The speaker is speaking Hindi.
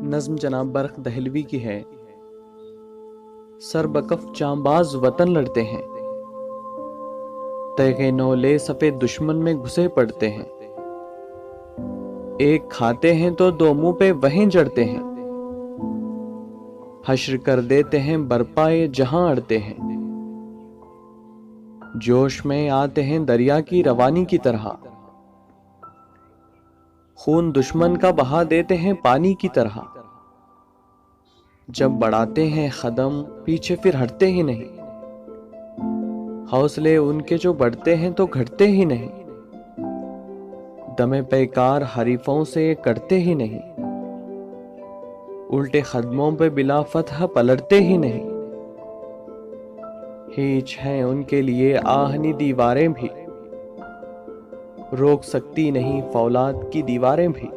नज्म जनाब बरख दहलवी की है। सर बकफ जांबाज वतन लड़ते हैं, तैगे नौले सफेद दुश्मन में घुसे पड़ते हैं। एक खाते हैं तो दो मुंह पे वहीं जड़ते हैं, हश्र कर देते हैं बरपाए जहां अड़ते हैं। जोश में आते हैं दरिया की रवानी की तरह, खून दुश्मन का बहा देते हैं पानी की तरह। जब बढ़ाते हैं कदम पीछे फिर हटते ही नहीं, हौसले उनके जो बढ़ते हैं तो घटते ही नहीं। दमे पैकार हरीफों से करते ही नहीं, उल्टे कदमों पे बिला फतह पलटते ही नहीं। हिच हैं उनके लिए आहनी दीवारें भी, रोक सकती नहीं फौलाद की दीवारें भी।